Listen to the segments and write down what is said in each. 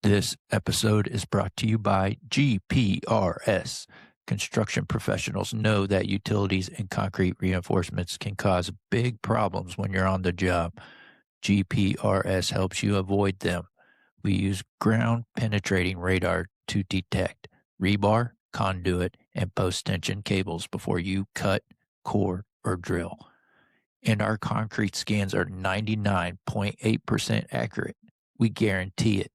This episode is brought to you by GPRS. Construction professionals know that utilities and concrete reinforcements can cause big problems when you're on the job. GPRS helps you avoid them. We use ground-penetrating radar to detect rebar, conduit, and post-tension cables before you cut, core, or drill. And our concrete scans are 99.8% accurate. We guarantee it,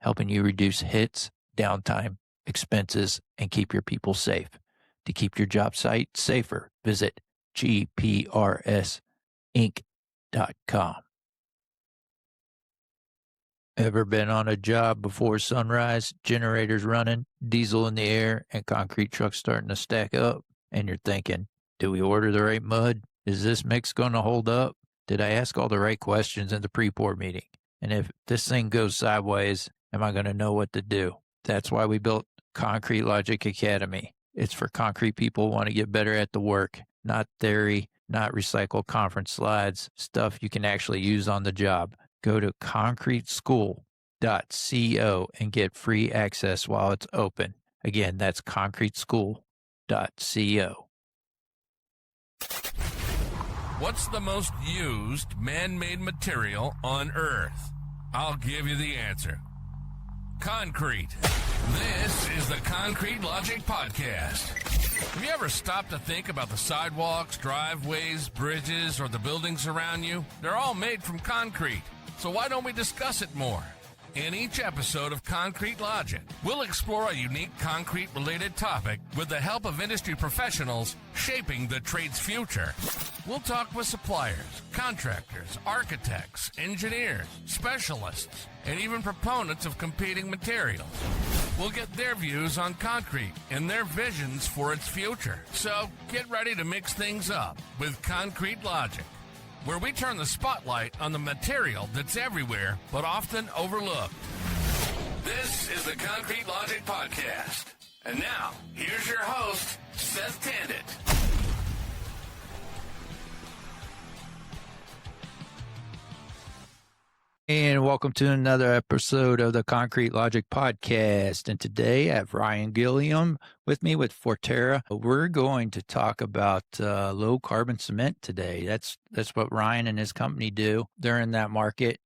helping you reduce hits, downtime, expenses, and keep your people safe. To keep your job site safer, visit gprsinc.com. Ever been on a job before sunrise, generators running, diesel in the air, and concrete trucks starting to stack up? And you're thinking, do we order the right mud? Is this mix going to hold up? Did I ask all the right questions in the pre-pour meeting? And if this thing goes sideways, am I going to know what to do? That's why we built Concrete Logic Academy. It's for concrete people who want to get better at the work, not theory, not recycled conference slides, stuff you can actually use on the job. Go to concreteschool.co and get free access while it's open. Again, that's concreteschool.co. What's the most used man-made material on Earth? I'll give you the answer. Concrete. This is the Concrete Logic Podcast. Have you ever stopped to think about the sidewalks, driveways, bridges, or the buildings around you? They're all made from concrete. So why don't we discuss it more? In each episode of Concrete Logic, we'll explore a unique concrete-related topic with the help of industry professionals shaping the trade's future. We'll talk with suppliers, contractors, architects, engineers, specialists, and even proponents of competing materials. We'll get their views on concrete and their visions for its future. So get ready to mix things up with Concrete Logic, where we turn the spotlight on the material that's everywhere but often overlooked. This is the Concrete Logic Podcast. And now, here's your host, Seth Tandit. And welcome to another episode of the Concrete Logic Podcast. And today I have Ryan Gilliam with me with Fortera. We're going to talk about low carbon cement today. That's what Ryan and his company do. They're in that market.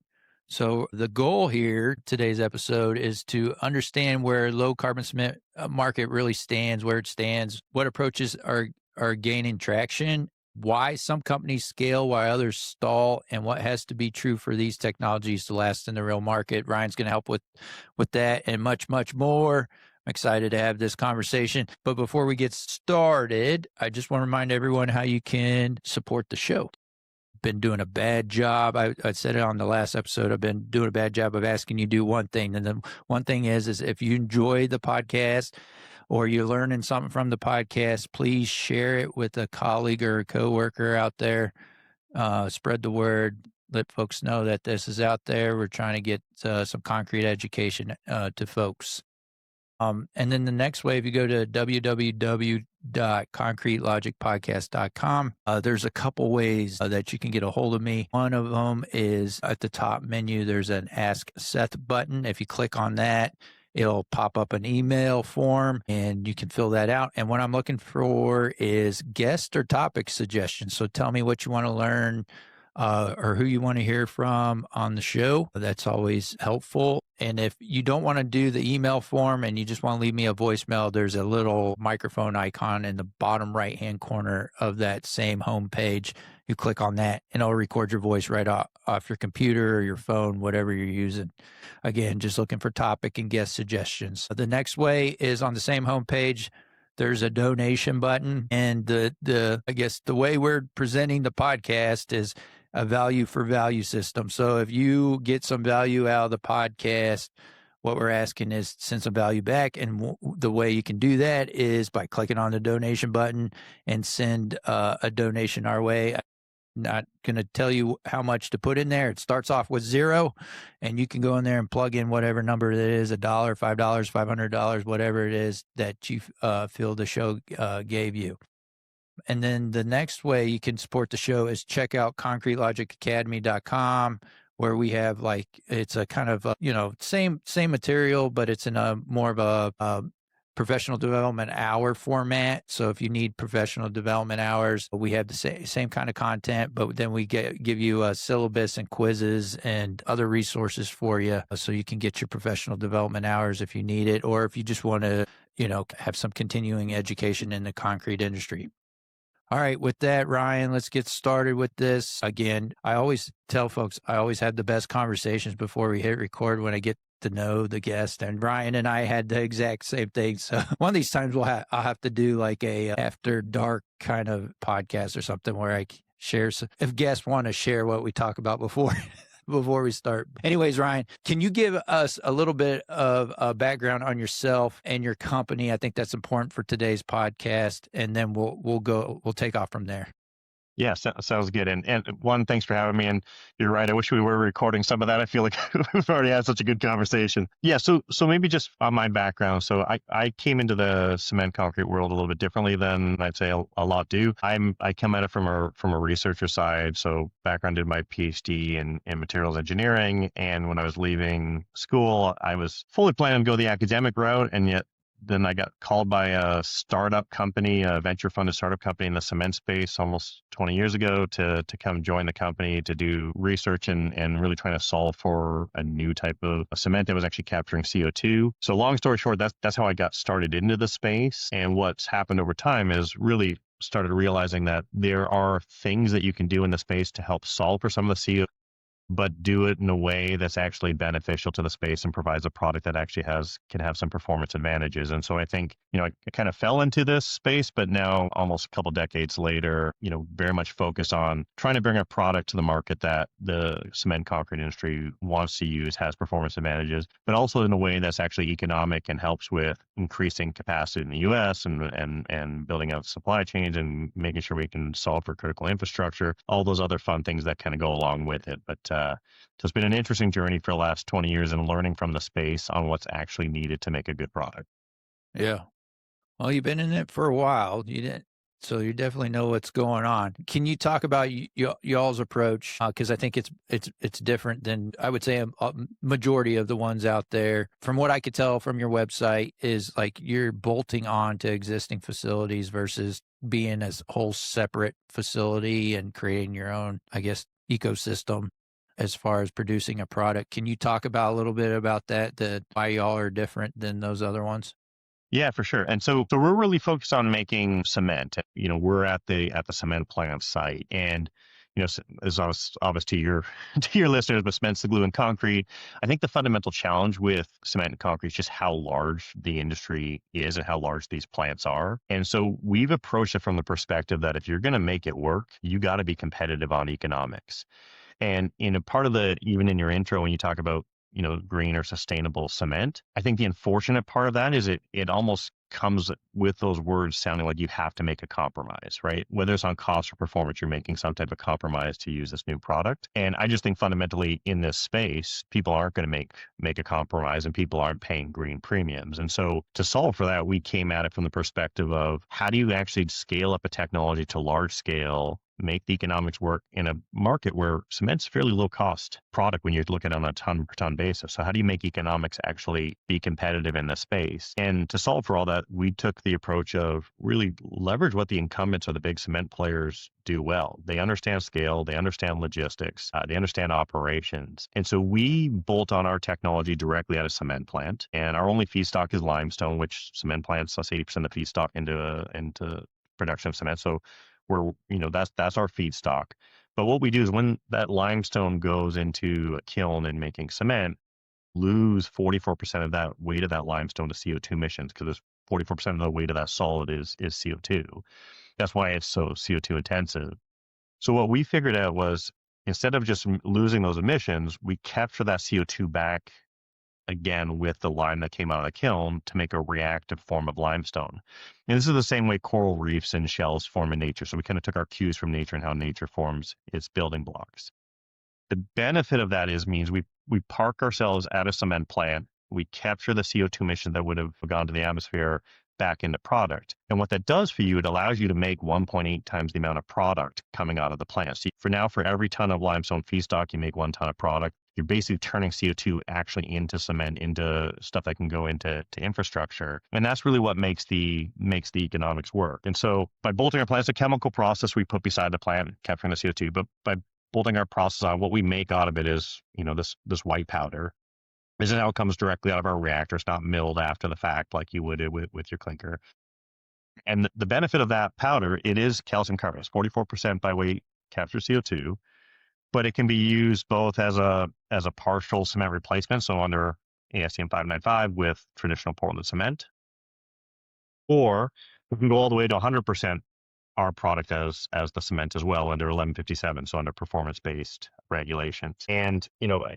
So the goal here, today's episode, is to understand where low carbon cement market really stands, where it stands, what approaches are gaining traction, why some companies scale while others stall, and what has to be true for these technologies to last in the real market. Ryan's going to help with that and much, much more. I'm excited to have this conversation. But before we get started, I just want to remind everyone how you can support the show. Been doing a bad job. I said it on the last episode. I've been doing a bad job of asking you to do one thing. And the one thing is if you enjoy the podcast or you're learning something from the podcast, please share it with a colleague or a coworker out there. Spread the word. Let folks know that this is out there. We're trying to get some concrete education to folks. And then the next way, if you go to www.concretelogicpodcast.com, there's a couple ways that you can get a hold of me. One of them is at the top menu, there's an Ask Seth button. If you click on that, it'll pop up an email form and you can fill that out. And what I'm looking for is guest or topic suggestions. So tell me what you want to learn or who you want to hear from on the show. That's always helpful. And if you don't want to do the email form and you just want to leave me a voicemail, there's a little microphone icon in the bottom right-hand corner of that same homepage. You click on that and it'll record your voice right off your computer or your phone, whatever you're using. Again, just looking for topic and guest suggestions. The next way is on the same homepage. There's a donation button. And I guess the way we're presenting the podcast is a value for value system. So if you get some value out of the podcast, what we're asking is send some value back. And the way you can do that is by clicking on the donation button and send a donation our way. I'm not going to tell you how much to put in there. It starts off with $0, and you can go in there and plug in whatever number it is, $1, $5, $500, whatever it is that you feel the show gave you. And then the next way you can support the show is check out concretelogicacademy.com. where we have like, it's a kind of, same material, but it's in a more of a professional development hour format. So if you need professional development hours, we have the same kind of content, but then we give you a syllabus and quizzes and other resources for you, so you can get your professional development hours if you need it, or if you just want to, have some continuing education in the concrete industry. All right, with that, Ryan, let's get started with this. Again, I always tell folks I always have the best conversations before we hit record, when I get to know the guest. And Ryan and I had the exact same thing. So one of these times I'll have to do like a after dark kind of podcast or something, where I share if guests want to share what we talk about before. Before we start. Anyways, Ryan, can you give us a little bit of a background on yourself and your company? I think that's important for today's podcast, and then we'll take off from there. Yeah, sounds good. And one, thanks for having me. And you're right. I wish we were recording some of that. I feel like we've already had such a good conversation. Yeah. So maybe just on my background. So I came into the cement concrete world a little bit differently than I'd say a lot do. I come at it from a researcher side. So background, did my PhD in materials engineering. And when I was leaving school, I was fully planning to go the academic route, and yet then I got called by a startup company, a venture funded startup company in the cement space almost 20 years ago, to come join the company to do research and really trying to solve for a new type of cement that was actually capturing CO2. So long story short, that's how I got started into the space. And what's happened over time is really started realizing that there are things that you can do in the space to help solve for some of the CO2, but do it in a way that's actually beneficial to the space and provides a product that actually can have some performance advantages. And so I think, I kind of fell into this space, but now almost a couple decades later, very much focused on trying to bring a product to the market that the cement concrete industry wants to use, has performance advantages, but also in a way that's actually economic and helps with increasing capacity in the US and building out supply chains and making sure we can solve for critical infrastructure, all those other fun things that kind of go along with it. But so it's been an interesting journey for the last 20 years and learning from the space on what's actually needed to make a good product. Yeah. Well, you've been in it for a while. So you definitely know what's going on. Can you talk about y'all's approach? Because I think it's different than, I would say, a majority of the ones out there. From what I could tell from your website, is like you're bolting on to existing facilities versus being a whole separate facility and creating your own, I guess, ecosystem as far as producing a product. Can you talk about a little bit about that why y'all are different than those other ones? Yeah, for sure. And so we're really focused on making cement. We're at the cement plant site, and as obvious to your to your listeners, but cement's the glue in concrete. I think the fundamental challenge with cement and concrete is just how large the industry is and how large these plants are. And so we've approached it from the perspective that if you're going to make it work, you got to be competitive on economics. And in a part of even in your intro, when you talk about, green or sustainable cement, I think the unfortunate part of that is it almost comes with those words sounding like you have to make a compromise, right? Whether it's on cost or performance, you're making some type of compromise to use this new product. And I just think fundamentally in this space, people aren't going to make a compromise, and people aren't paying green premiums. And so to solve for that, we came at it from the perspective of how do you actually scale up a technology to large scale, make the economics work in a market where cement's a fairly low cost product when you look at it on a ton per ton basis. So how do you make economics actually be competitive in this space? And to solve for all that, we took the approach of really leverage what the incumbents or the big cement players do well. They understand scale, they understand logistics, they understand operations. And so we bolt on our technology directly at a cement plant, and our only feedstock is limestone, which cement plants us 80% of the feedstock into production of cement. So that's our feedstock. But what we do is when that limestone goes into a kiln and making cement, lose 44% of that weight of that limestone to CO2 emissions, because there's 44% of the weight of that solid is CO2. That's why it's so CO2 intensive. So what we figured out was, instead of just losing those emissions, we capture that CO2 back again with the lime that came out of the kiln to make a reactive form of limestone. And this is the same way coral reefs and shells form in nature. So we kind of took our cues from nature and how nature forms its building blocks. The benefit of that means we park ourselves at a cement plant. We capture the CO2 emission that would have gone to the atmosphere. back into product. And what that does for you, it allows you to make 1.8 times the amount of product coming out of the plant. So for every ton of limestone feedstock, you make 1 ton of product. You're basically turning CO2 actually into cement, into stuff that can go into infrastructure. And that's really what makes the economics work. And so by bolting our plants, a chemical process we put beside the plant, capturing the CO2, but by bolting our process on, what we make out of it is, this white powder. This is how it comes directly out of our reactor. It's not milled after the fact like you would with your clinker. And the benefit of that powder, it is calcium carbonate. 44% by weight captures CO2, but it can be used both as a partial cement replacement, so under ASTM 595 with traditional Portland cement, or we can go all the way to 100% our product as the cement as well under 1157, so under performance-based regulations. And,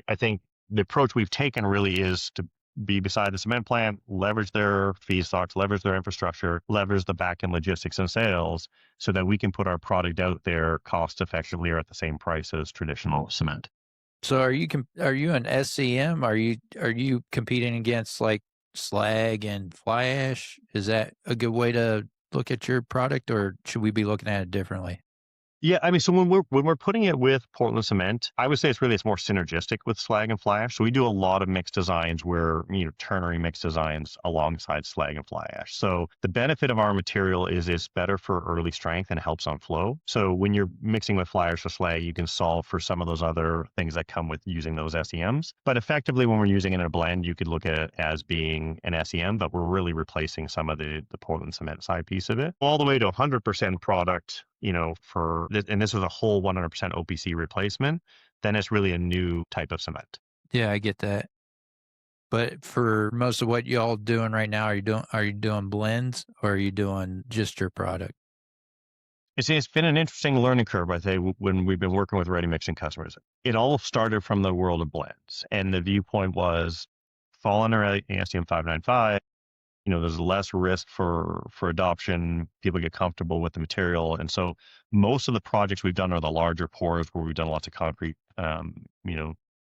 I think the approach we've taken really is to be beside the cement plant, leverage their feedstocks, leverage their infrastructure, leverage the back-end logistics and sales so that we can put our product out there cost effectively or at the same price as traditional cement. So are you an SCM? Are you competing against like slag and fly ash? Is that a good way to look at your product, or should we be looking at it differently? Yeah, I mean, so when we're putting it with Portland cement, I would say it's more synergistic with slag and fly ash. So we do a lot of mixed designs where, ternary mixed designs alongside slag and fly ash. So the benefit of our material is it's better for early strength and helps on flow. So when you're mixing with fly ash or slag, you can solve for some of those other things that come with using those SEMs. But effectively, when we're using it in a blend, you could look at it as being an SEM, but we're really replacing some of the Portland cement side piece of it, all the way to 100% product. And this was a whole 100% OPC replacement, then it's really a new type of cement. Yeah, I get that. But for most of what y'all doing right now, are you doing blends, or are you doing just your product? It's been an interesting learning curve, I think, when we've been working with ready mixing customers. It all started from the world of blends, and the viewpoint was fall under ASTM 595. There's less risk for adoption. People get comfortable with the material. And so most of the projects we've done are the larger pours where we've done lots of concrete,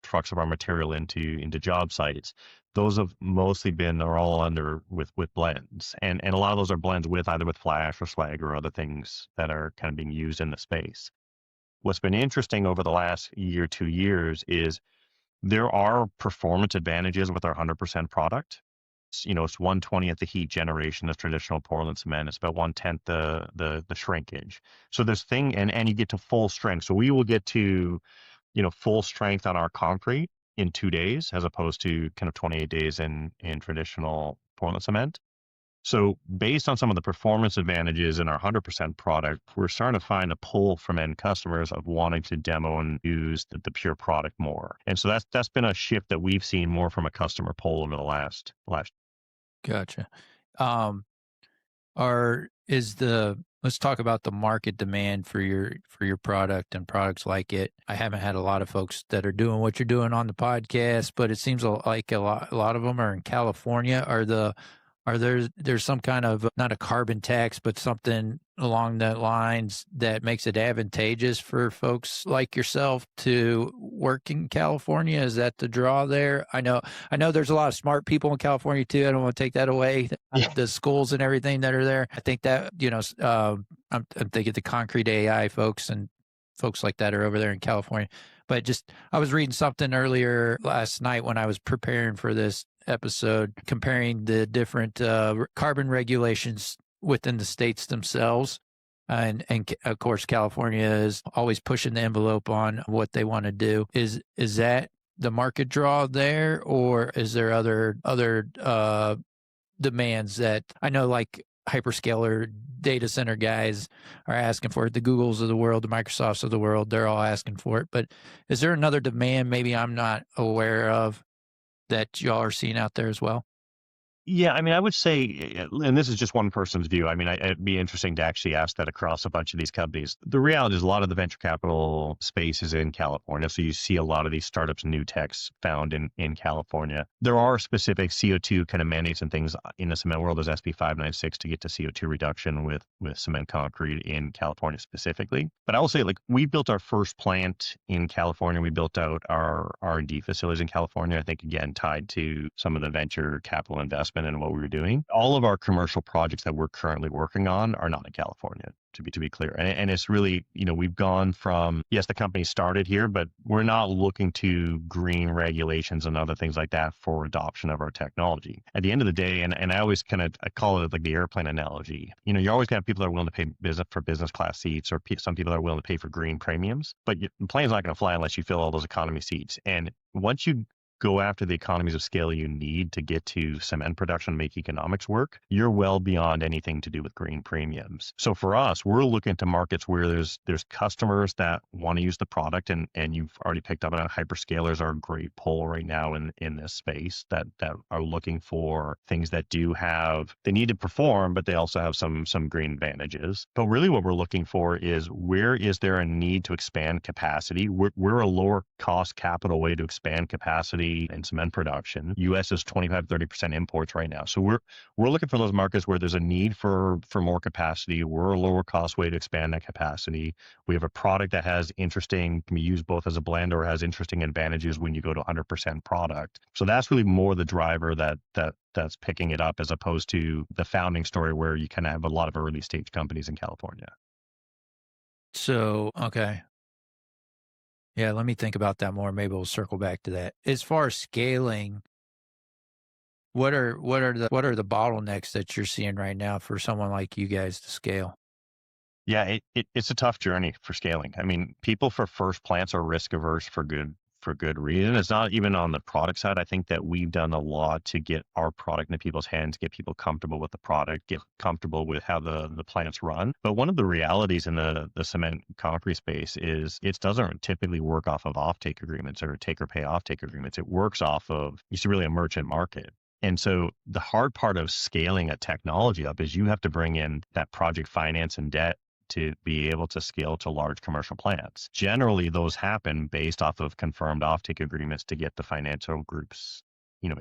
trucks of our material into job sites. Those have mostly are all under with blends. And a lot of those are blends with either with fly ash or slag or other things that are kind of being used in the space. What's been interesting over the last 2 years is there are performance advantages with our 100% product. It's 1/20th the heat generation of traditional Portland cement. It's about 1/10 the shrinkage. So this thing, and you get to full strength. So we will get to, full strength on our concrete in 2 days, as opposed to kind of 28 days in traditional Portland cement. So based on some of the performance advantages in our 100% product, we're starting to find a pull from end customers of wanting to demo and use the pure product more. And so that's been a shift that we've seen more from a customer pull over the last. Gotcha. Let's talk about the market demand for your product and products like it. I haven't had a lot of folks that are doing what you're doing on the podcast, but it seems like a lot of them are in California. There's some kind of, not a carbon tax, but something along the lines that makes it advantageous for folks like yourself to work in California? Is that the draw there? I know there's a lot of smart people in California too. I don't want to take that away. Yeah. The schools and everything that are there. I think that, I'm thinking the concrete AI folks and folks like that are over there in California. But I was reading something earlier last night when I was preparing for this episode, comparing the different carbon regulations within the states themselves. And of course, California is always pushing the envelope on what they want to do. Is that the market draw there, or is there other demands that I know, like hyperscaler data center guys are asking for it, the Googles of the world, the Microsofts of the world, they're all asking for it. But is there another demand maybe I'm not aware of that y'all are seeing out there as well? Yeah, I mean, I would say, and this is just one person's view. I mean, it'd be interesting to actually ask that across a bunch of these companies. The reality is a lot of the venture capital space is in California. So you see a lot of these startups, new techs found in California. There are specific CO2 kind of mandates and things in the cement world. There's SB 596 to get to CO2 reduction with cement concrete in California specifically. But I will say, like, we built our first plant in California. We built out our R&D facilities in California, I think, again, tied to some of the venture capital investment investment in what we were doing. All of our commercial projects that we're currently working on are not in California, to be clear. And it's really, we've gone from, yes, the company started here, but we're not looking to green regulations and other things like that for adoption of our technology. At the end of the day, and I always I call it like the airplane analogy. You're always going to have people that are willing to pay for business class seats, or some people that are willing to pay for green premiums, but the plane's not going to fly unless you fill all those economy seats. And once you go after the economies of scale you need to get to cement production, make economics work, you're well beyond anything to do with green premiums. So for us, we're looking to markets where there's customers that want to use the product, and you've already picked up on hyperscalers are a great pull right now in this space that are looking for things that they need to perform, but they also have some green advantages. But really what we're looking for is, where is there a need to expand capacity? We're a lower cost capital way to expand capacity in cement production. US is 25-30% imports right now. So we're looking for those markets where there's a need for more capacity. We're a lower cost way to expand that capacity. We have a product that can be used both as a blend or has interesting advantages when you go to 100% product. So that's really more the driver that's picking it up, as opposed to the founding story where you kind of have a lot of early stage companies in California. So, okay. Yeah, let me think about that more. Maybe we'll circle back to that. As far as scaling, what are the bottlenecks that you're seeing right now for someone like you guys to scale? Yeah, it's a tough journey for scaling. I mean, people for first plants are risk averse for good reason. It's not even on the product side. I think that we've done a lot to get our product into people's hands, get people comfortable with the product, get comfortable with how the plants run. But one of the realities in the cement concrete space is it doesn't typically work off of offtake agreements or take or pay offtake agreements. It works off of, it's really a merchant market. And so the hard part of scaling a technology up is you have to bring in that project finance and debt to be able to scale to large commercial plants. Generally, those happen based off of confirmed offtake agreements to get the financial groups,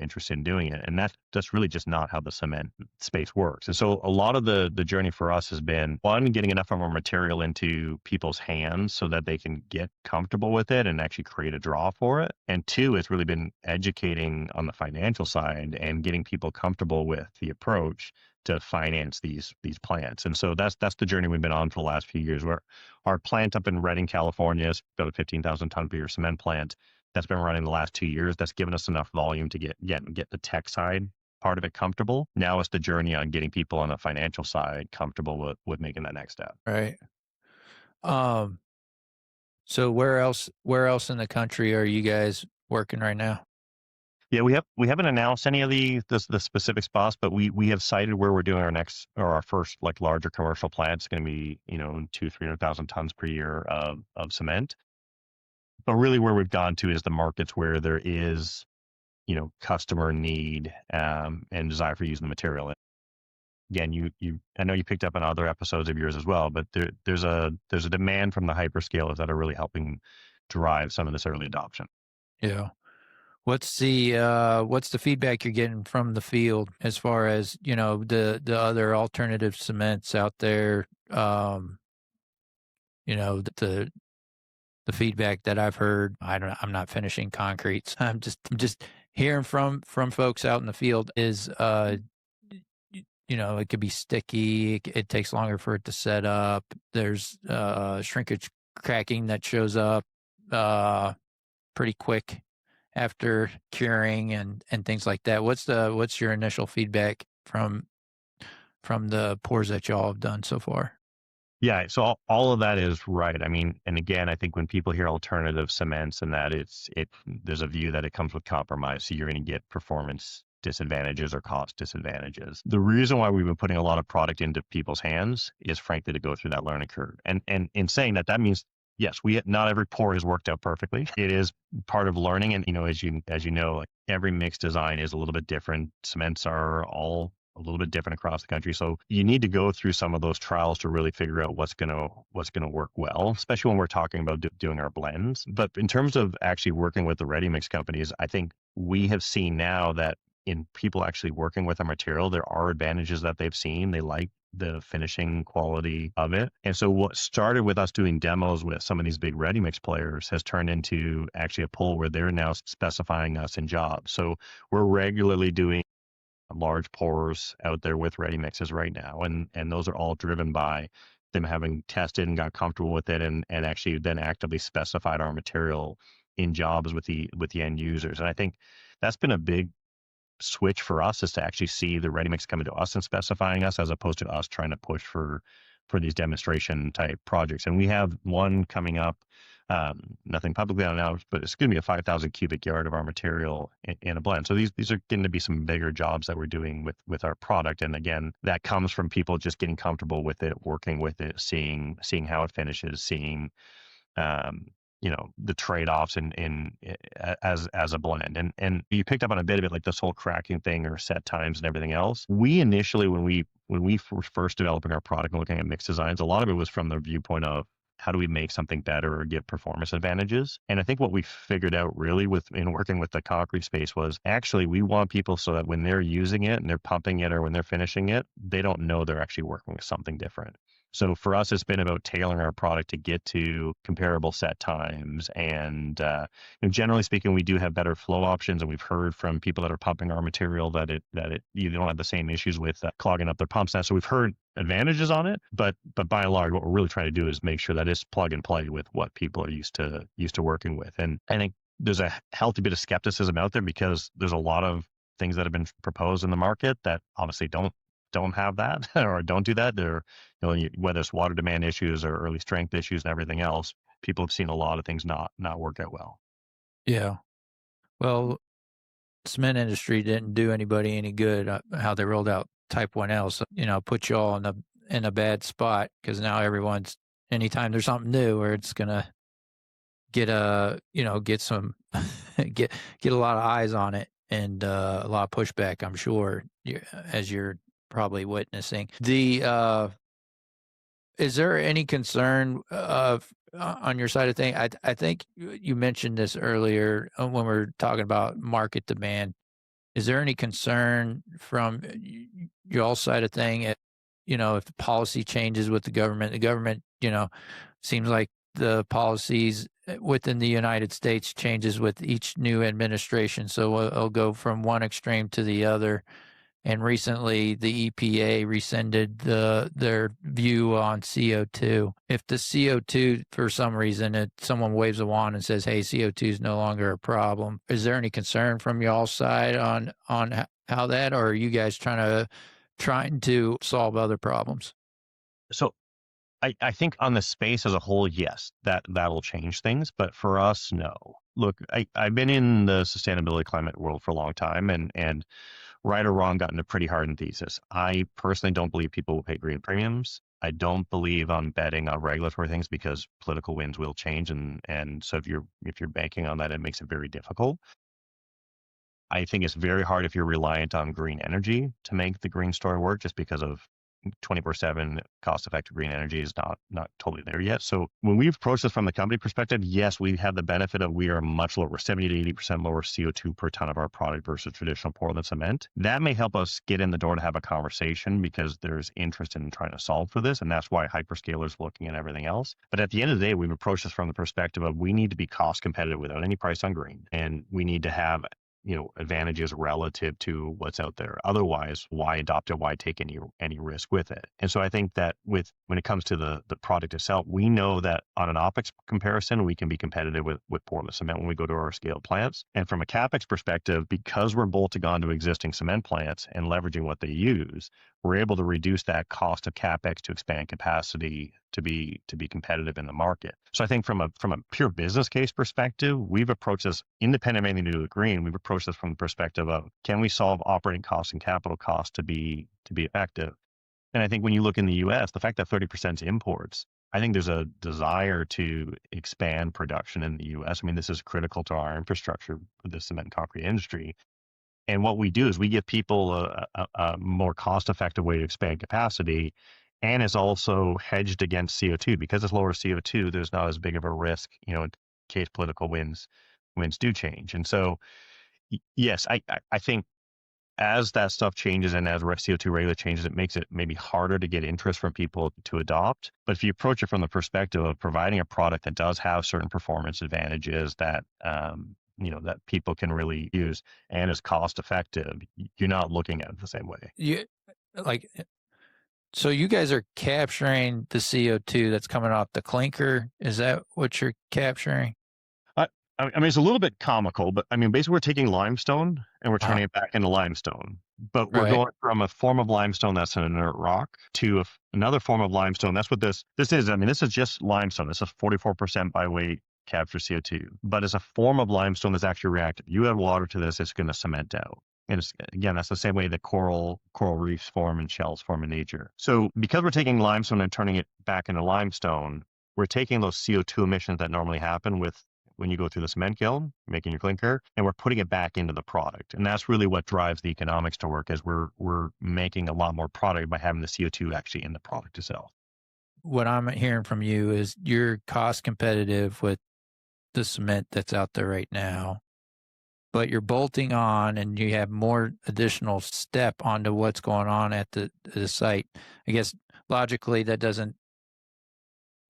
interested in doing it. And that's really just not how the cement space works. And so a lot of the journey for us has been, one, getting enough of our material into people's hands so that they can get comfortable with it and actually create a draw for it. And two, it's really been educating on the financial side and getting people comfortable with the approach to finance these plants. And so that's the journey we've been on for the last few years, where our plant up in Redding, California is about a 15,000 ton per year cement plant that's been running the last 2 years. That's given us enough volume to get the tech side part of it comfortable. Now it's the journey on getting people on the financial side comfortable with making that next step. Right. So where else in the country are you guys working right now? Yeah, we haven't announced any of the specific spots, but we have cited where we're doing our first like larger commercial plant. It's going to be 200,000-300,000 tons per year of cement. But really, where we've gone to is the markets where there is customer need and desire for using the material. Again, I know you picked up on other episodes of yours as well, but there's a demand from the hyperscalers that are really helping drive some of this early adoption. Yeah. What's the feedback you're getting from the field as far as, the other alternative cements out there? The feedback that I've heard, I'm not finishing concrete. So I'm just hearing from folks out in the field is, it could be sticky. It takes longer for it to set up. There's shrinkage cracking that shows up pretty quick after curing and things like that. What's your initial feedback from the pours that y'all have done so far? Yeah, so all of that is right. I mean, and again, I think when people hear alternative cements and that there's a view that it comes with compromise, so you're going to get performance disadvantages or cost disadvantages. The reason why we've been putting a lot of product into people's hands is frankly to go through that learning curve. And in saying that means, yes, not every pour has worked out perfectly. It is part of learning. And, as you know, like every mix design is a little bit different. Cements are all a little bit different across the country. So you need to go through some of those trials to really figure out what's going to work well, especially when we're talking about doing our blends. But in terms of actually working with the ready mix companies, I think we have seen now that in people actually working with our material, there are advantages that they've seen. They like the finishing quality of it. And so what started with us doing demos with some of these big ready mix players has turned into actually a pull where they're now specifying us in jobs. So we're regularly doing large pours out there with ready mixes right now. And those are all driven by them having tested and got comfortable with it and actually then actively specified our material in jobs with the end users. And I think that's been a big switch for us, is to actually see the ready mix coming to us and specifying us, as opposed to us trying to push for these demonstration type projects. And we have one coming up, nothing publicly announced, but it's going to be a 5,000 cubic yard of our material in a blend. So these are going to be some bigger jobs that we're doing with our product. And again, that comes from people just getting comfortable with it, working with it, seeing how it finishes, seeing the trade-offs as a blend. And you picked up on a bit of it, like this whole cracking thing or set times and everything else. We initially, when we were first developing our product and looking at mix designs, a lot of it was from the viewpoint of how do we make something better or get performance advantages. And I think what we figured out really in working with the concrete space was actually we want people so that when they're using it and they're pumping it or when they're finishing it, they don't know they're actually working with something different. So for us, it's been about tailoring our product to get to comparable set times. And generally speaking, we do have better flow options. And we've heard from people that are pumping our material that you don't have the same issues with clogging up their pumps now. So we've heard advantages on it, but by and large, what we're really trying to do is make sure that it's plug and play with what people are used to working with. And I think there's a healthy bit of skepticism out there because there's a lot of things that have been proposed in the market that obviously don't have that or don't do that. They're, whether it's water demand issues or early strength issues and everything else, people have seen a lot of things not work out well. Yeah. Well, cement industry didn't do anybody any good. How they rolled out Type 1L, so, put you all in a bad spot, because now anytime there's something new, or it's gonna get some get a lot of eyes on it and a lot of pushback, I'm sure, as you're probably witnessing. Is there any concern on your side of things? I think you mentioned this earlier when we were talking about market demand. Is there any concern from your side of thing? If the policy changes with the government, seems like the policies within the United States changes with each new administration. So it'll go from one extreme to the other. And recently, the EPA rescinded their view on CO2. If the CO2, for some reason, someone waves a wand and says, "Hey, CO2 is no longer a problem," is there any concern from y'all's side on how that, or are you guys trying to solve other problems? So I think on the space as a whole, yes, that'll change things. But for us, no. Look, I've been in the sustainability climate world for a long time, and right or wrong, gotten a pretty hardened thesis. I personally don't believe people will pay green premiums. I don't believe on betting on regulatory things because political winds will change, and so if you're banking on that, it makes it very difficult. I think it's very hard if you're reliant on green energy to make the green story work, just because of 24/7 cost-effective green energy is not totally there yet. So when we've approached this from the company perspective, yes, we have the benefit of we are much lower, 70 to 80% lower CO2 per ton of our product versus traditional Portland cement. That may help us get in the door to have a conversation because there's interest in trying to solve for this, and that's why hyperscalers are looking at everything else. But at the end of the day, we've approached this from the perspective of we need to be cost competitive without any price on green, and we need to have advantages relative to what's out there. Otherwise, why adopt it? Why take any risk with it? And so I think that when it comes to the product itself, we know that on an OpEx comparison, we can be competitive with Portland cement when we go to our scaled plants. And from a CapEx perspective, because we're bolting onto existing cement plants and leveraging what they use, we're able to reduce that cost of CapEx to expand capacity to be competitive in the market. So I think from a pure business case perspective, we've approached this independent of anything to do with green. We've approached this from the perspective of, can we solve operating costs and capital costs to be effective? And I think when you look in the US, the fact that 30% is imports, I think there's a desire to expand production in the US. I mean, this is critical to our infrastructure for the cement and concrete industry. And what we do is we give people a more cost-effective way to expand capacity, and it's also hedged against CO2. Because it's lower CO2, there's not as big of a risk, in case political winds do change. And so, yes, I think as that stuff changes and as CO2 regulation changes, it makes it maybe harder to get interest from people to adopt. But if you approach it from the perspective of providing a product that does have certain performance advantages that that people can really use and is cost effective, you're not looking at it the same way. Like, so you guys are capturing the CO2 that's coming off the clinker. Is that what you're capturing? I mean, it's a little bit comical, but I mean, basically we're taking limestone and we're turning it back into limestone, but we're Right. going from a form of limestone that's an inert rock to another form of limestone. That's what this is. I mean, this is just limestone. This is 44% by weight capture CO2, but it's a form of limestone that's actually reactive. You add water to this, it's going to cement out. And again, that's the same way that coral reefs form and shells form in nature. So because we're taking limestone and turning it back into limestone, we're taking those CO2 emissions that normally happen when you go through the cement kiln, making your clinker, and we're putting it back into the product. And that's really what drives the economics to work, is we're making a lot more product by having the CO2 actually in the product itself. What I'm hearing from you is you're cost competitive with the cement that's out there right now, but you're bolting on and you have more additional step onto what's going on at the site. I guess logically that doesn't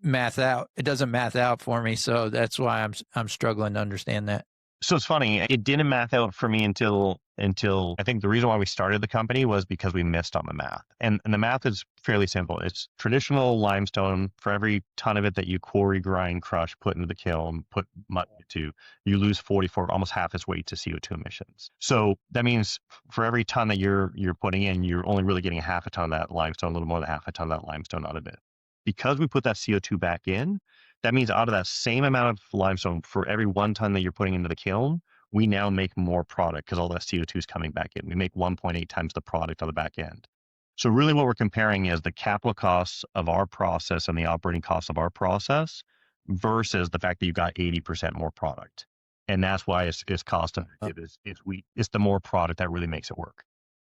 math out. It doesn't math out for me. So that's why I'm struggling to understand that. So it's funny, it didn't math out for me until I think the reason why we started the company was because we missed on the math. And the math is fairly simple. It's traditional limestone. For every ton of it that you quarry, grind, crush, put into the kiln, put mud into, you lose 44, almost half its weight to CO2 emissions. So that means for every ton that you're putting in, you're only really getting half a ton of that limestone, a little more than half a ton of that limestone out of it. Because we put that CO2 back in, that means out of that same amount of limestone, for every 1 ton that you're putting into the kiln, we now make more product because all that CO2 is coming back in. We make 1.8 times the product on the back end. So really what we're comparing is the capital costs of our process and the operating costs of our process versus the fact that you got 80% more product. And that's why it's cost effective. It's the more product that really makes it work.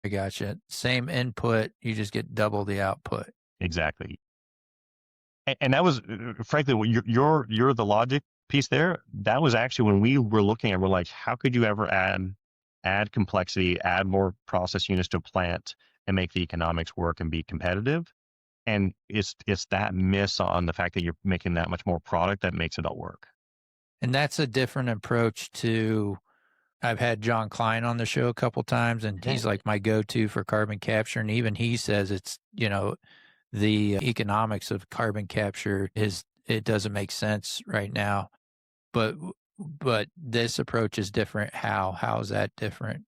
I gotcha. Same input, you just get double the output. Exactly. And that was, frankly, you're the logic piece there. That was actually when we were looking at, we're like, how could you ever add complexity, add more process units to a plant and make the economics work and be competitive? And it's that miss on the fact that you're making that much more product that makes it all work. And that's a different approach to, I've had John Klein on the show a couple times, and he's like my go-to for carbon capture. And even he says it's, the economics of carbon capture it doesn't make sense right now, but this approach is different. How is that different?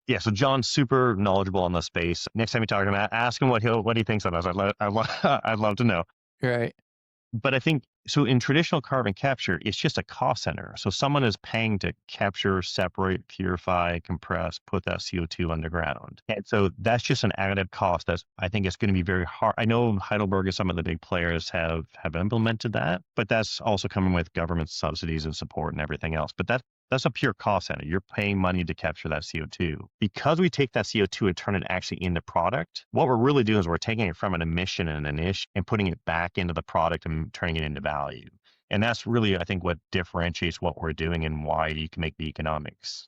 Yeah, so John's super knowledgeable on the space. Next time you talk to him, ask him what he thinks of us. I'd love to know. Right. But I think, so in traditional carbon capture, it's just a cost center. So someone is paying to capture, separate, purify, compress, put that CO2 underground. And so that's just an additive cost that I think it's going to be very hard. I know Heidelberg and some of the big players have implemented that, but that's also coming with government subsidies and support and everything else. But that's a pure cost center. You're paying money to capture that CO2. Because we take that CO2 and turn it actually into product, what we're really doing is we're taking it from an emission and an issue and putting it back into the product and turning it into value. And that's really, I think, what differentiates what we're doing and why you can make the economics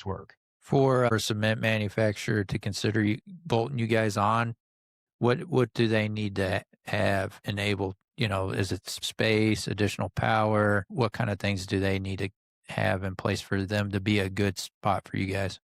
work. For a cement manufacturer to consider bolting you guys on, what do they need to have enabled? Is it space, additional power? What kind of things do they need to have in place for them to be a good spot for you guys?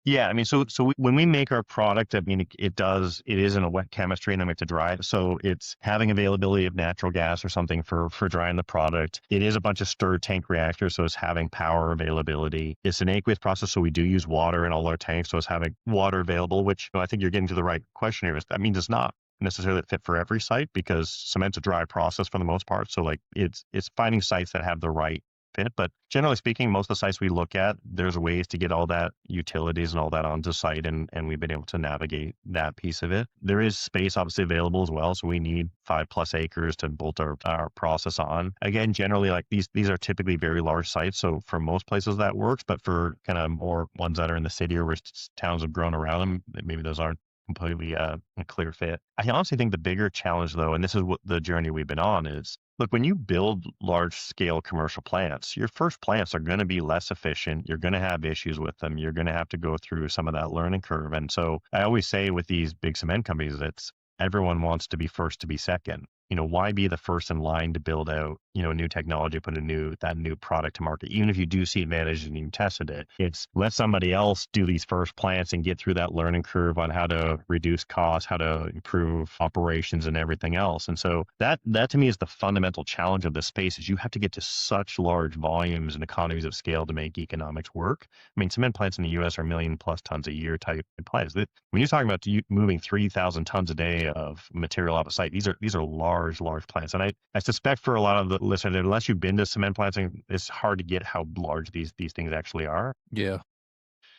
Yeah, I mean, so when we make our product, I mean, it is in a wet chemistry and then we have to dry it. So it's having availability of natural gas or something for drying the product. It is a bunch of stirred tank reactors. So it's having power availability. It's an aqueous process. So we do use water in all our tanks. So it's having water available, which I think you're getting to the right question here. That means it's not necessarily fit for every site because cement's a dry process for the most part. So like it's finding sites that have the right fit. But generally speaking, most of the sites we look at, there's ways to get all that utilities and all that onto site, and we've been able to navigate that piece of it. There is space obviously available as well, so we need 5+ acres to bolt our process on. Again, generally, like these are typically very large sites, so for most places that works, but for kind of more ones that are in the city or where towns have grown around them, maybe those aren't completely a clear fit. I honestly think the bigger challenge, though, and this is what the journey we've been on, is look, when you build large scale commercial plants, your first plants are going to be less efficient. You're going to have issues with them. You're going to have to go through some of that learning curve. And so I always say with these big cement companies, everyone wants to be first to be second. why be the first in line to build out, a new technology, put that new product to market? Even if you do see advantage and you tested it, it's let somebody else do these first plants and get through that learning curve on how to reduce costs, how to improve operations and everything else. And so that to me is the fundamental challenge of this space, is you have to get to such large volumes and economies of scale to make economics work. I mean, cement plants in the US are 1,000,000+ tons a year type plants. When you're talking about moving 3,000 tons a day of material off a site, these are large plants. And I suspect for a lot of the listeners, unless you've been to cement plants, it's hard to get how large these things actually are. Yeah.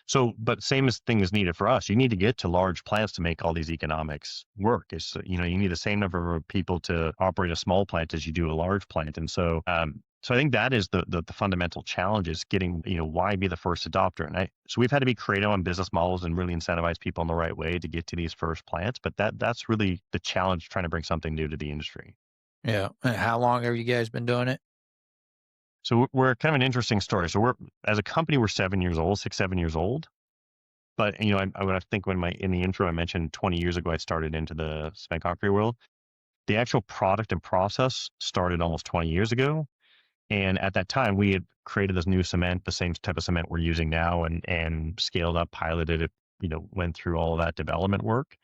So, but same thing is needed for us. You need to get to large plants to make all these economics work. You need the same number of people to operate a small plant as you do a large plant. And so, so I think that is the fundamental challenge, is getting, why be the first adopter? And so we've had to be creative on business models and really incentivize people in the right way to get to these first plants. But that's really the challenge, trying to bring something new to the industry. Yeah. And how long have you guys been doing it? So we're kind of an interesting story. So as a company, we're 7 years old, 6, 7 years old. But, I think in the intro, I mentioned 20 years ago, I started into the cement concrete world. The actual product and process started almost 20 years ago. And at that time, we had created this new cement, the same type of cement we're using now, and scaled up, piloted it, went through all of that development work.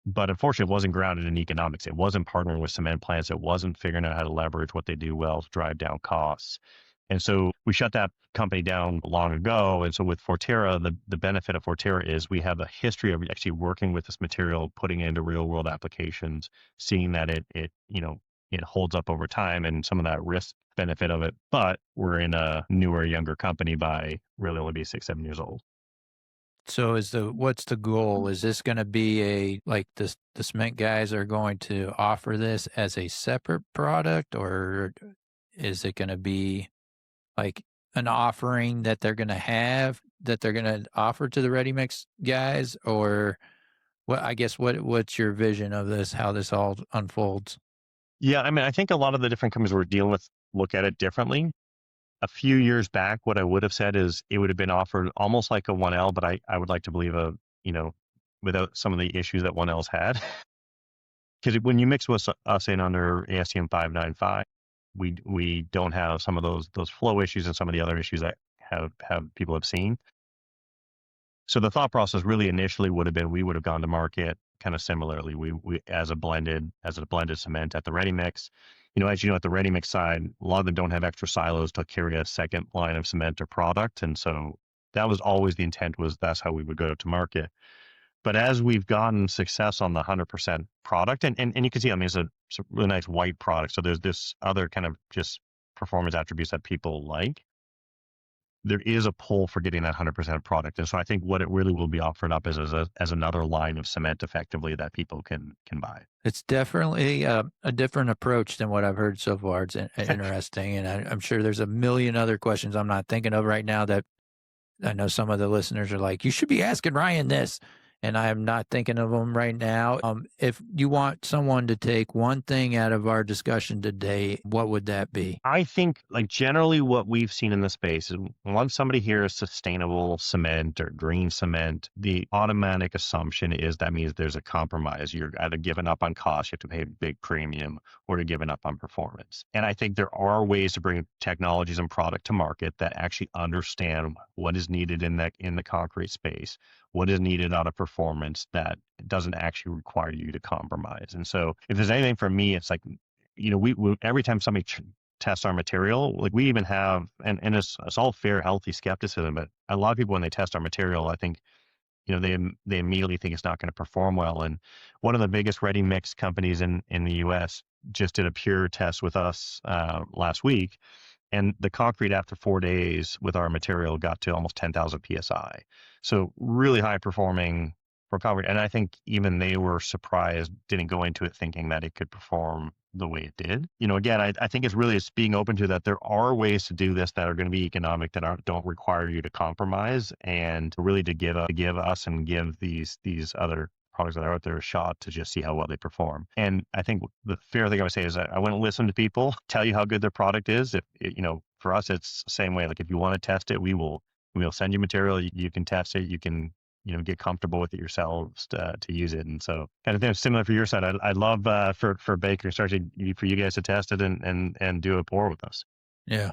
But unfortunately, it wasn't grounded in economics. It wasn't partnering with cement plants. It wasn't figuring out how to leverage what they do well to drive down costs. And so we shut that company down long ago. And so with Fortera, the benefit of Fortera is we have a history of actually working with this material, putting it into real world applications, seeing that it holds up over time, and some of that risk benefit of it. But we're in a newer, younger company by really only be 6, 7 years old. So what's the goal? Is this going to be the cement guys are going to offer this as a separate product, or is it going to be like an offering that they're going to offer to the ready mix guys? Or what's your vision of this, how this all unfolds? Yeah, I mean, I think a lot of the different companies we're dealing with look at it differently. A few years back, what I would have said is it would have been offered almost like a 1L, but I would like to believe without some of the issues that 1Ls had. Because when you mix with us in under ASTM 595, we don't have some of those flow issues and some of the other issues that people have seen. So the thought process really initially would have been, we would have gone to market kind of similarly. We as a blended cement at the ready mix. As you know, at the ready mix side, a lot of them don't have extra silos to carry a second line of cement or product. And so that was always the intent, that's how we would go to market. But as we've gotten success on the 100% product, and you can see, I mean, it's a really nice white product. So there's this other kind of just performance attributes that people like. There is a pull for getting that 100% product. And so I think what it really will be offered up is as another line of cement effectively that people can buy. It's definitely a different approach than what I've heard so far. It's interesting. And I'm sure there's a million other questions I'm not thinking of right now that I know some of the listeners are like, you should be asking Ryan this. And I am not thinking of them right now. If you want someone to take one thing out of our discussion today, what would that be? I think, like, generally what we've seen in the space is, once somebody hears sustainable cement or green cement, the automatic assumption is that means there's a compromise. You're either giving up on cost, you have to pay a big premium, or you're giving up on performance. And I think there are ways to bring technologies and product to market that actually understand what is needed in the concrete space, what is needed out of performance, that doesn't actually require you to compromise. And so if there's anything for me, it's like, we every time somebody tests our material, like, we even have, and it's all fair, healthy skepticism, but a lot of people, when they test our material, I think, they immediately think it's not going to perform well. And one of the biggest ready mix companies in the US just did a pure test with us last week. And the concrete after 4 days with our material got to almost 10,000 PSI. So really high performing for concrete. And I think even they were surprised, didn't go into it thinking that it could perform the way it did. Again, I think it's being open to that there are ways to do this that are going to be economic, that don't require you to compromise, and really to give us and give these other products that are out there a shot to just see how well they perform. And I think the fair thing I would say is that I wouldn't listen to people tell you how good their product is. For us, it's the same way. Like, if you want to test it, we'll send you material. You can test it. You can get comfortable with it yourselves to use it. And so kind of thing similar for your side. I'd love for Baker for you guys to test it and do a pour with us. Yeah.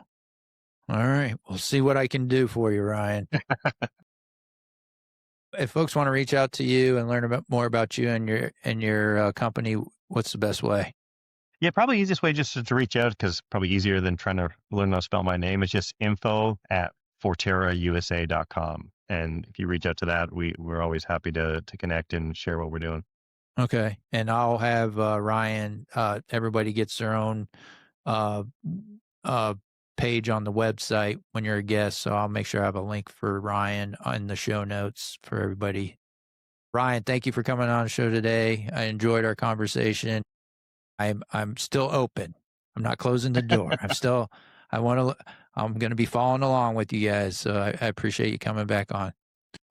All right. We'll see what I can do for you, Ryan. If folks want to reach out to you and learn more about you and your company, what's the best way? Yeah, probably easiest way just to reach out, because probably easier than trying to learn how to spell my name. It's just info@forterausa.com. And if you reach out to that, we're always happy to connect and share what we're doing. Okay. And I'll have Ryan, everybody gets their own page on the website when you're a guest. So I'll make sure I have a link for Ryan in the show notes for everybody. Ryan, thank you for coming on the show today. I enjoyed our conversation. I'm still open. I'm not closing the door. I'm going to be following along with you guys. So I appreciate you coming back on.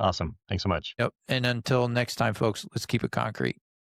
Awesome. Thanks so much. Yep. And until next time, folks, let's keep it concrete.